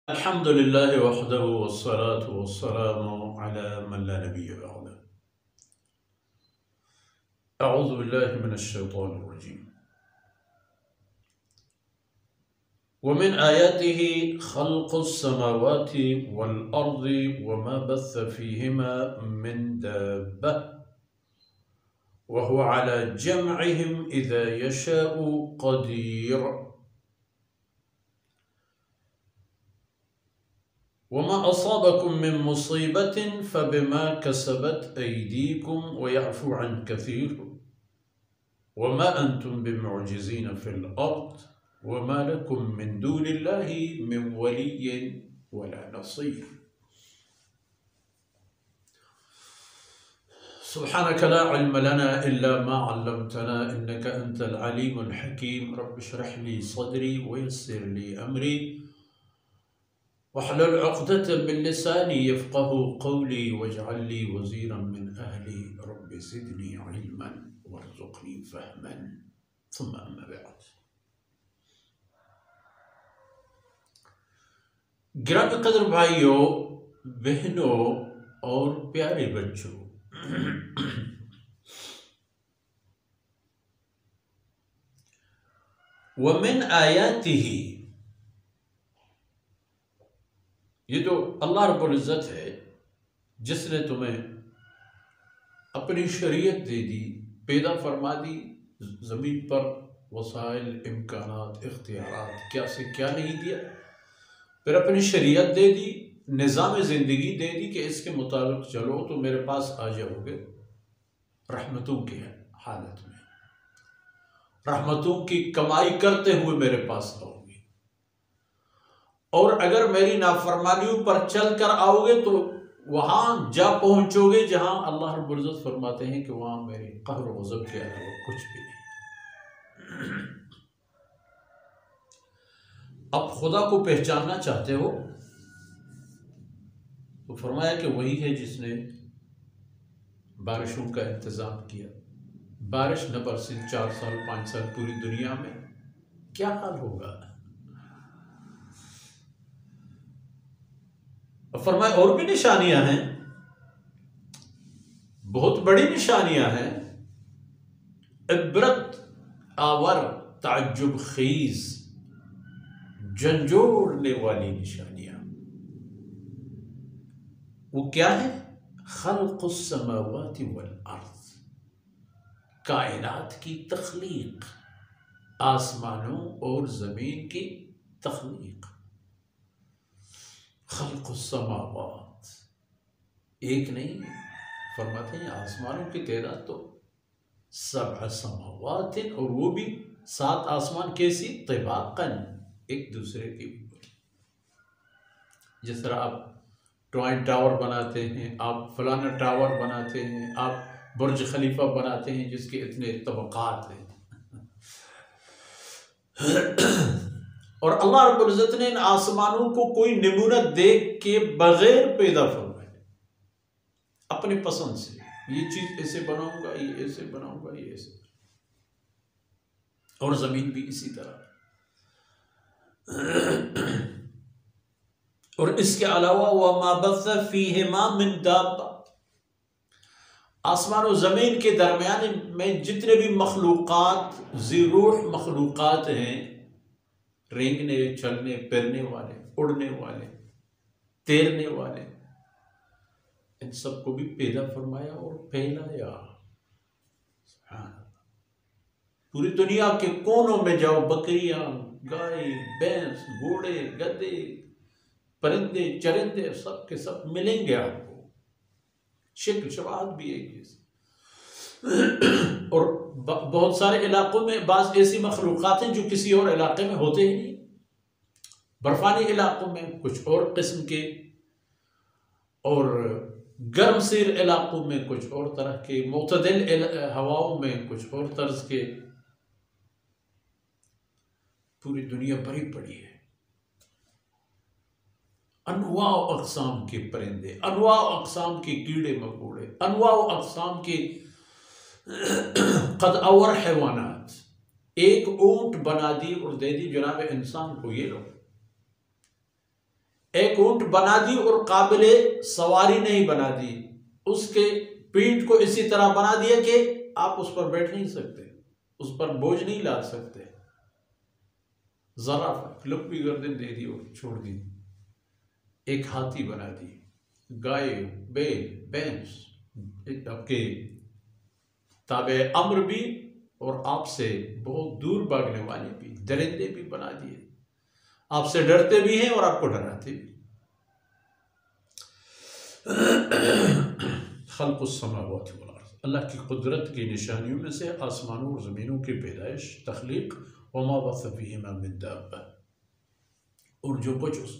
الحمد لله وحده والصلاة والسلام على من لا نبي بعده. أعوذ بالله من الشيطان الرجيم. ومن آياته خلق السماوات والأرض وما بث فيهما من دابة وهو على جمعهم إذا يشاء قدير. وما أصابكم من مصيبة فبما كسبت أيديكم ويعفو عن كثير وما أنتم بمعجزين في الأرض وما لكم من دون الله من ولي ولا نصير. سبحانك لا علم لنا إلا ما علمتنا إنك أنت العليم الحكيم. رب اشرح لي صدري ويسر لي أمري واحلل عقدة من لساني يفقه قولي واجعل لي وزيرا من أهلي رب زدني علما وارزقني فهما ثم أما بعد. گرامی قدر بھائیوں، بہنوں اور پیارے بچوں، ومن آیاتہ، یہ جو اللہ رب العزت ہے جس نے تمہیں اپنی شریعت دے دی، پیدا فرما دی، زمین پر وسائل، امکانات، اختیارات کیا سے کیا نہیں دیا، پھر اپنی شریعت دے دی، نظام زندگی دے دی کہ اس کے مطابق چلو تو میرے پاس آ جاؤ گے رحمتوں کی حالت میں، رحمتوں کی کمائی کرتے ہوئے میرے پاس آؤ گے، اور اگر میری نافرمانیوں پر چل کر آؤ گے تو وہاں جا پہنچو گے جہاں اللہ رب العزت فرماتے ہیں کہ وہاں میرے قہر و غضب کے علاوہ کچھ بھی نہیں۔ اب خدا کو پہچاننا چاہتے ہو تو فرمایا کہ وہی ہے جس نے بارشوں کا انتظام کیا، بارش نہ برسی 4 سال 5 سال پوری دنیا میں، کیا حال ہوگا؟ فرمایا اور بھی نشانیاں ہیں، بہت بڑی نشانیاں ہیں، عبرت آور، تعجب خیز، جھنجھوڑنے والی نشانیاں۔ وہ کیا ہے؟ خلق السماوات والارض، کائنات کی تخلیق، آسمانوں اور زمین کی تخلیق۔ خلق السماوات، ایک نہیں، فرماتے ہیں آسمانوں کی تعداد تو 7 سماوات، اور وہ بھی 7 آسمان کیسی؟ طباقاً، ایک دوسرے کے اوپر۔ جس طرح آپ ٹوائن ٹاور بناتے ہیں، آپ فلانا ٹاور بناتے ہیں، آپ برج خلیفہ بناتے ہیں جس کے اتنے طبقات ہیں، اور اللہ رب العزت نے ان آسمانوں کو کوئی نمونہ دیکھ کے بغیر پیدا فرمایا اپنی پسند سے، یہ چیز ایسے بناؤں گا، یہ ایسے بناؤں گا، یہ ایسے، اور زمین بھی اسی طرح۔ اور اس کے علاوہ وَمَا بَثَّ فِيهِمَا مِن دَابَّةٍ، آسمان و زمین کے درمیان میں جتنے بھی مخلوقات، ذی روح مخلوقات ہیں، رینگنے، چلنے، پھرنے والے، اڑنے والے، تیرنے والے، ان سب کو بھی پیدا فرمایا اور پھیلایا۔ سبحان اللہ، پوری دنیا کے کونوں میں جاؤ، بکریاں، گائے، بھینس، گھوڑے، گدھے، پرندے، چرندے، سب کے سب ملیں گے آپ کو، شکل شباہت بھی ایک جیسی۔ اور بہت سارے علاقوں میں بعض ایسی مخلوقات ہیں جو کسی اور علاقے میں ہوتے ہی نہیں، برفانی علاقوں میں کچھ اور قسم کے، اور گرم سیر علاقوں میں کچھ اور طرح کے، معتدل ہواؤں میں کچھ اور طرز کے، پوری دنیا بھری پڑی ہے، انواع و اقسام کے پرندے، انواع و اقسام کے کیڑے مکوڑے، انواع و اقسام کے قد اور حیوانات۔ ایک اونٹ بنا دی اور دے دی جناب انسان کو، یہ لو، ایک اونٹ بنا دی اور قابل سواری نہیں بنا دی، اس کے پیٹھ کو اسی طرح بنا دیا کہ آپ اس پر بیٹھ نہیں سکتے، اس پر بوجھ نہیں لا سکتے، ذرا لپی گردن دے دی اور چھوڑ دی۔ ایک ہاتھی بنا دی، گائے، بیل، بھینس، آپ کے تابع امر بھی اور آپ سے بہت دور بھاگنے والے بھی، درندے بھی بنا دیے، آپ سے ڈرتے بھی ہیں اور آپ کو ڈراتے بھی۔ خلق السماوات والارض، اللہ کی قدرت کی نشانیوں میں سے آسمانوں اور زمینوں کی پیدائش، تخلیق، وما بث فیہما من دابہ، اور جو کچھ اس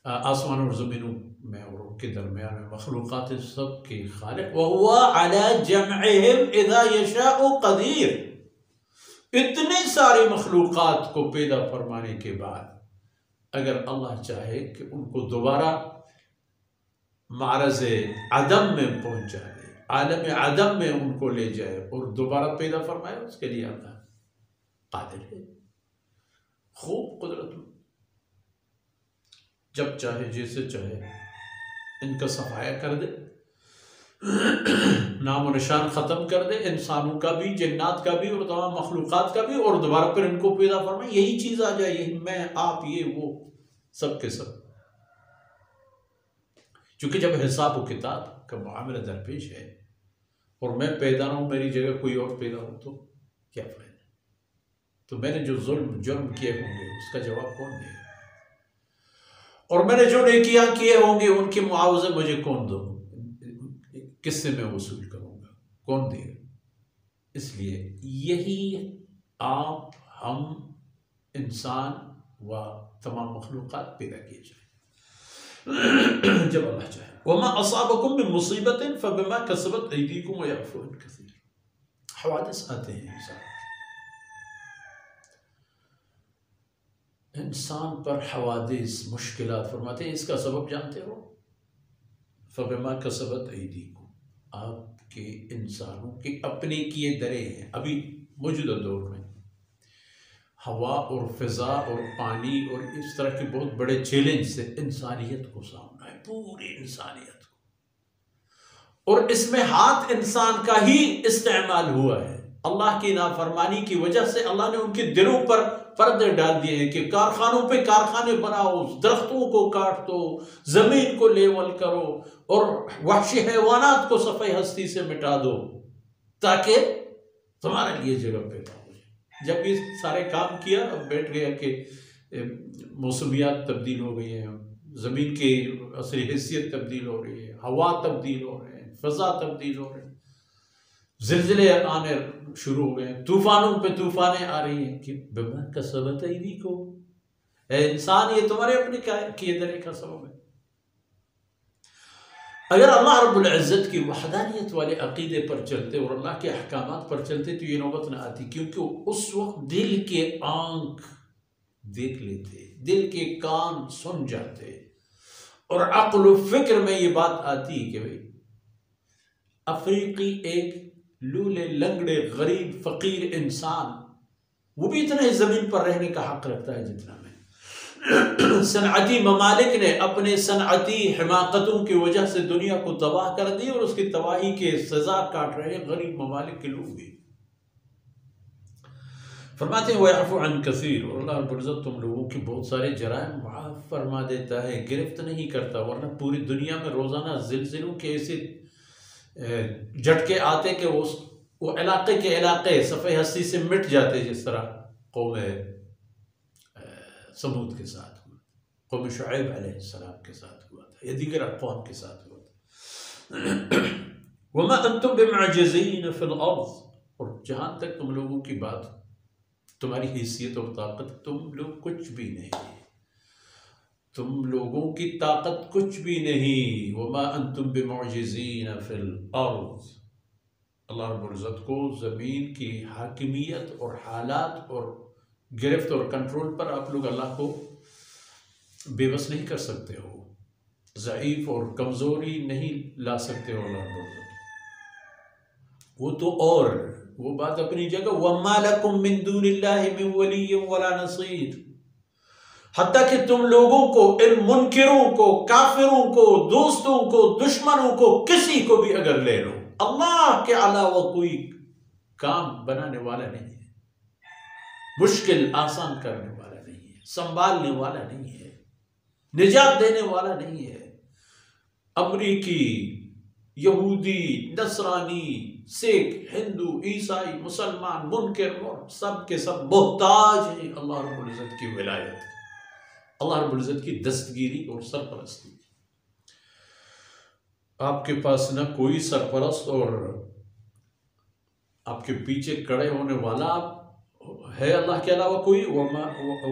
آسمانوں اور زمینوں میں اور ان کے درمیان میں مخلوقات سب کے خالق، وَهُوَ عَلَى جَمْعِهِمْ إِذَا يَشَاءُ قَدِيرٌ، اتنے ساری مخلوقات کو پیدا فرمانے کے بعد اگر اللہ چاہے کہ ان کو دوبارہ معرض عدم میں پہنچا دے، عالم عدم میں ان کو لے جائے اور دوبارہ پیدا فرمائے، اس کے لیے اللہ قادر ہے، خوب قدرت، جب چاہے جیسے چاہے ان کا صفایا کر دے، نام و نشان ختم کر دے، انسانوں کا بھی، جنات کا بھی اور تمام مخلوقات کا بھی، اور دوبارہ پھر ان کو پیدا فرمائے، یہی چیز آ جائے، یہی میں، آپ، یہ وہ، سب کے سب۔ چونکہ جب حساب و کتاب کا معاملہ درپیش ہے اور میں پیدا نہ ہوں، میری جگہ کوئی اور پیدا ہو، تو کیا فائدہ؟ تو میں نے جو جرم کیے ہوں گے اس کا جواب کون دے گا؟ اور میں نے جو نیکیاں کیے ہوں گے ان کے معاوضے مجھے کون دو، کس سے میں وصول کروں گا، کون دے گا؟ اس لیے یہی آپ، ہم، انسان و تمام مخلوقات پیدا کیے جائیں جب اللہ چاہے۔ وَمَا أَصَابَكُم مِّن مُّصِيبَةٍ فَبِمَا كَسَبَتْ أَيْدِيكُمْ وَيَعْفُو عَن كَثِيرٍ، حوادث آتے ہیں انسان پر، حوادث، مشکلات، فرماتے ہیں اس کا سبب جانتے ہو؟ فَبِمَا كَسَبَتْ أَيْدِيكُمْ، آپ کے انسانوں کے اپنے کیے درے ہیں۔ ابھی موجودہ دور میں ہوا اور فضا اور پانی اور اس طرح کے بہت بڑے چیلنج سے انسانیت کو سامنا ہے، پوری انسانیت کو، اور اس میں ہاتھ انسان کا ہی استعمال ہوا ہے۔ اللہ کی نافرمانی کی وجہ سے اللہ نے ان کے دلوں پر پردے ڈال دیے ہیں کہ کارخانوں پہ کارخانے بناؤ، درختوں کو کاٹ دو، زمین کو لیول کرو اور وحشی حیوانات کو صفحہ ہستی سے مٹا دو تاکہ تمہارے لیے جگہ پیدا ہو۔ جب یہ سارے کام کیا، اب بیٹھ گیا کہ موسمیات تبدیل ہو گئی ہیں، زمین کی اصلی حیثیت تبدیل ہو رہی ہے، ہوا تبدیل ہو رہے ہیں، فضا تبدیل ہو رہے ہیں، زلزلے آنے شروع ہو گئے ہیں، طوفانوں پہ طوفانیں آ رہی ہیں، کہ بما کسبت ایدیکم، اے انسان یہ تمہارے اپنے کیے درے کا سبب ہے۔ اگر اللہ رب العزت کی وحدانیت والے عقیدے پر چلتے اور اللہ کے احکامات پر چلتے تو یہ نوبت نہ آتی، کیونکہ اس وقت دل کے آنکھ دیکھ لیتے، دل کے کان سن جاتے، اور عقل و فکر میں یہ بات آتی کہ بھئی افریقی ایک لولے لنگڑے غریب فقیر انسان، وہ بھی اتنا ہی زمین پر رہنے کا حق رکھتا ہے جتنا میں۔ صنعتی ممالک نے اپنے صنعتی حماقتوں کی وجہ سے دنیا کو تباہ کر دی، اور اس کی تباہی کے سزا کاٹ رہے غریب ممالک کے لوگ بھی۔ فرماتے ہیں وَيَعْفُو عَن كَثِيرٍ، اور اللہ رب العزت تم لوگوں کی بہت سارے جرائم معاف فرما دیتا ہے، گرفت نہیں کرتا، ورنہ پوری دنیا میں روزانہ زلزلوں کے ایسے جھٹکے آتے کہ وہ علاقے کے علاقے صفحہ ہستی سے مٹ جاتے، جس طرح قوم سمود کے ساتھ ہوا، قوم شعیب علیہ السلام کے ساتھ ہوا تھا، یا دیگر اقوام کے ساتھ ہوا تھا۔ وَمَا أَنْتُمْ بِمُعْجِزِينَ فِي الْأَرْضِ، اور جہاں تک تم لوگوں کی بات، تمہاری حیثیت اور طاقت، تم لوگ کچھ بھی نہیں، تم لوگوں کی طاقت کچھ بھی نہیں۔ وَمَا أَنْتُمْ بِمُعْجِزِينَ فِي الْأَرْضِ، اللہ رب العزت کو زمین کی حاکمیت اور حالات اور گرفت اور کنٹرول پر آپ لوگ اللہ کو بے بس نہیں کر سکتے ہو، ضعیف اور کمزوری نہیں لا سکتے ہو اللہ رب العزت، وہ تو اور وہ بات اپنی جگہ۔ وَمَا لَكُم مِّن دُونِ اللَّهِ مِن وَلِيٍّ وَلَا نَصِيرٍ، حتیٰ کہ تم لوگوں کو، ان منکروں کو، کافروں کو، دوستوں کو، دشمنوں کو، کسی کو بھی اگر لے لو، اللہ کے علاوہ کوئی کام بنانے والا نہیں ہے، مشکل آسان کرنے والا نہیں ہے، سنبھالنے والا نہیں ہے، نجات دینے والا نہیں ہے۔ امریکی، یہودی، نصرانی، سکھ، ہندو، عیسائی، مسلمان، منکر، سب کے سب محتاج ہیں اللہ رب العزت کی ولایت، اللہ رب العزت کی دستگیری اور سرپرستی۔ آپ کے پاس نہ کوئی سرپرست اور آپ کے پیچھے کھڑے ہونے والا ہے اللہ کے علاوہ کوئی،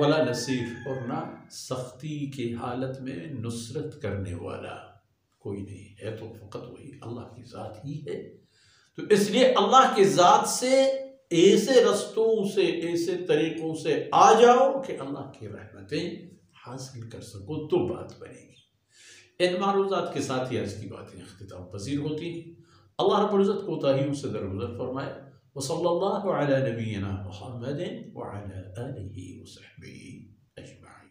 ولا نصیر، اور نہ سختی کی حالت میں نصرت کرنے والا کوئی نہیں ہے، تو فقط وہی اللہ کی ذات ہی ہے۔ تو اس لیے اللہ کی ذات سے ایسے رستوں سے، ایسے طریقوں سے آ جاؤ کہ اللہ کی رحمتیں حاصل کر سکو، تو بات بنے گی۔ ان معروضات کے ساتھ ہی آج کی باتیں اختتام پذیر ہوتی ہیں۔ اللہ رب العزت کوتاہیوں سے درگزر فرمائے۔ وصلی اللہ علی نبینا محمد وعلی آلہ وصحبہ اجمعین۔